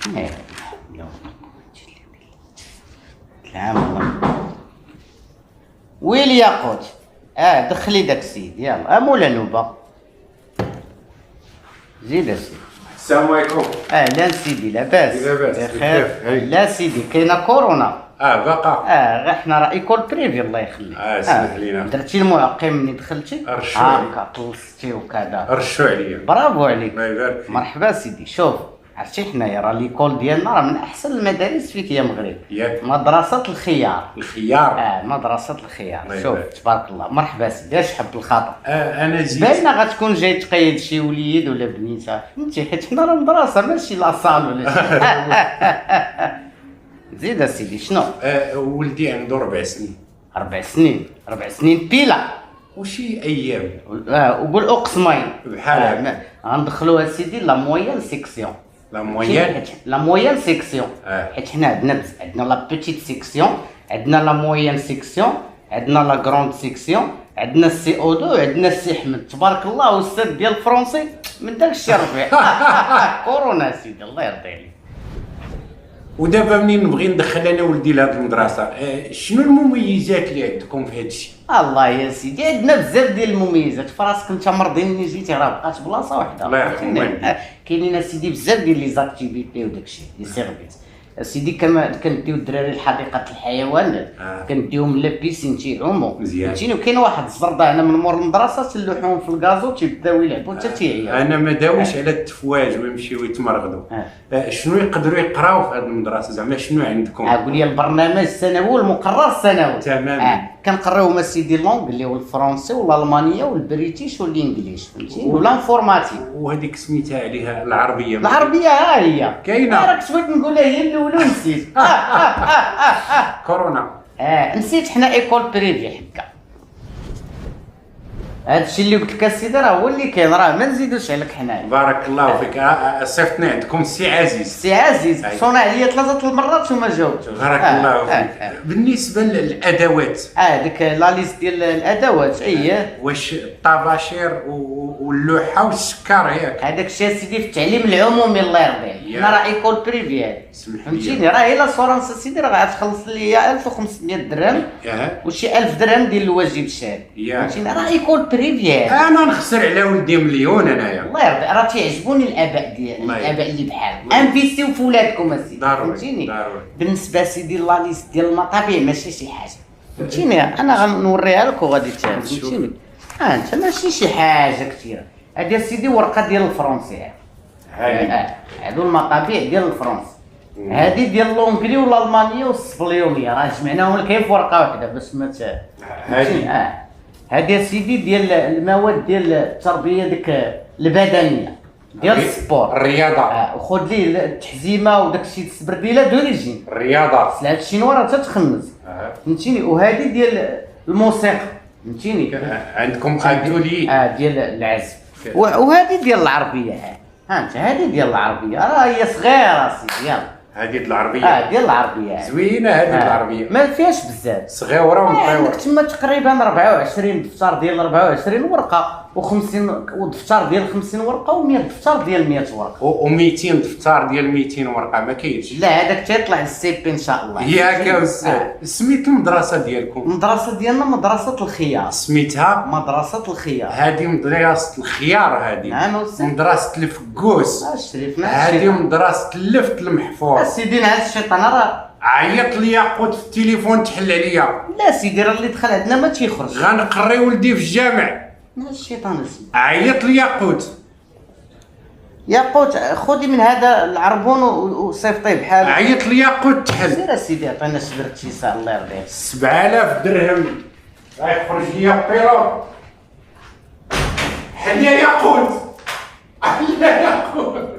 لا لا العام ويلي يا قوت. دخلي داك السيد يلا. مولا نوبه زيد السيد. السلام عليكم. اهلا سيدي لاباس؟ لاباس بخير. لا سيدي كاينه كورونا. باقا. غير حنا راه ايكول بريفي الله يخليك. سمح لينا. درتي المعقم ملي دخلتي؟ رشوا هاكا طلستي وكذا. رشوا عليا. برافو عليك. الله يبارك فيك. مرحبا سيدي. شوف عرفتي حنايا راه ليكول ديالنا راه من احسن المدارس فيك يا مغرب. ياك. مدرسة الخيار. الخيار. مدرسة الخيار. الله شوف يبارك. تبارك الله. مرحبا سيدي. اش حب الخاطر؟ انا جيت. باينه غتكون جاي تقيد شي وليد ولا بنيته فهمتي، حيت حنا راه مدرسه ماشي لاصال ولا شي. زيد اسيدي شنو؟ ولدي عنده 4 سنين. 4 سنين. 4 سنين بيلا. وشي ايام. وقول اقسمين بحال غندخلوها سيدي لا مويان سيكسيون. لا مويان. لا مويان سيكسيون. حيت حنا عندنا عندنا لا بيتيت سيكسيون، عندنا لا مويان سيكسيون، عندنا لا كروند سيكسيون، عندنا السي او 2، عندنا السي احمد. تبارك الله استاذ ديال الفرونسي من داك الشيء رفيع. كورونا سيدي الله يرضي عليك. ودابا منين نبغي ندخل انا ولدي لهاد المدرسه، شنو المميزات اللي عندكم في هاد الشيء؟ الله يا سيدي عندنا بزاف ديال المميزات. فراسك انت مرضي ملي جيتي راه بقات بلاصه وحده. الله يرحم والديك. كاينين سيدي بزاف ديال لي زاكتيفيتي وداك الشيء لي سيرفيس سيدي. كما كنديو الدراري لحديقه الحيوانات، كنديوهم لا بيسين تيعوموا فهمتيني. وكاين واحد الزرده هنا من مور المدرسه تلوحوهم في الكازو تيبداو يلعبوا حتى تيعياو. انا ما داويش على التفواج ويمشيو يتمرغدوا. شنو يقدروا يقراو في هاد المدرسه زعما شنو عندكم؟ قول لي البرنامج السنوي والمقرر السنوي. تماما. كنقريوهم اسيدي اللونغ اللي هو الفرنسي والالمانيه والبريتيش والانجليش فهمتي، والانفورماتيك. وهذيك سميتها عليها العربيه. العربيه ها هي كاينه. راك بغيت نقولها هي الاولى ونسيت. كورونا. نسيت حنا ايكول بريفي حكا. هادشي اللي قلت لك اسيدي راه هو اللي كاين، راه ما نزيدوش عليك حنايا. بارك الله فيك. صيفطنا عندكم السي عزيز. سي عزيز صونا عليا 3 المرات وما جاوبتش. بارك الله فيك. بالنسبه للادوات، ديك لا ليست ديال الادوات اييه. واش الطباشير واللوحه والسكر ياك؟ هذاك الشيء سيدي في التعليم العمومي الله يرضي عليك. حنا راه ايكول بريفي هادي فهمتيني. راه الا سورانسا سيدي راه غتخلص ليا 1500 درهم وشي 1000 درهم ديال الواجب الشهري فهمتيني. راه ايكول بريفي هادي. انا نخسر على ولدي مليون انايا. الله يرضي. راه تيعجبوني الاباء ديال الاباء اللي بحال انفيستيو في ولادكم اسيدي فهمتيني. بالنسبه سيدي لا ليست ديال المطابع ماشي شي حاجه فهمتيني. انا غنوريها لك وغادي فهمتيني. انت ماشي شي حاجه كثيره. هادي سيدي ورقه ديال الفرنسي. هادو المطابع ديال الفرنسي. هادي ديال اللونجلي والالمانيه والسبليونيه راه جمعناهم لك في ورقه واحده باش ما هادي هادي سيدي ديال المواد ديال التربيه ديك البدنيه ديال السبور الرياضه. وخذ لي التحزيمه وداك الشيء السبرديله دوريجين الرياضه. سلعه الشينوا راه تتخنز فهمتيني. وهادي ديال الموسيقى فهمتيني. عندكم اتولي ديال العزف. وهادي ديال العربيه. انت هادي ديال العربيه راه هي صغيره سيدي. يلا هذه العربيه. ديال العربيه زوينه هذه العربيه. ما فيهاش بزاف. صغيره ومطيوره. عندك تما تقريبا 24 دفتر ديال 24 ورقه و50 ودفتر ديال 50 ورقه و100 دفتر ديال 100 ورقه و200 دفتر ديال 200 ورقه ما كاينش. لا هذاك تيطلع للسي بي ان شاء الله. ياك يا استاذ. سميت المدرسه ديالكم؟ المدرسه ديالنا مدرسه الخيار. سميتها مدرسه الخيار. هذه مدرسه الخيار. هذه نعم استاذ. مدرسه الفكوس. شريفنا. هذه مدرسه اللفت المحفوظ. سيدي نعس الشيطان راه عيط لي قلت في التليفون تحل عليا. لا سيدي راه اللي دخل عندنا ما تيخرج. غنقري ولدي في الجامع. الشيطان سيدي. عيط لي قلت يا قوت خذي من هذا العربون وصيفطيه بحال. عيط لي قلت تحل. سير سيدي عطينا شبرت شي ساعه الله يرضيك. 7000 درهم غيخرج لي بيرو. حل يا قوت. حل يا قوت.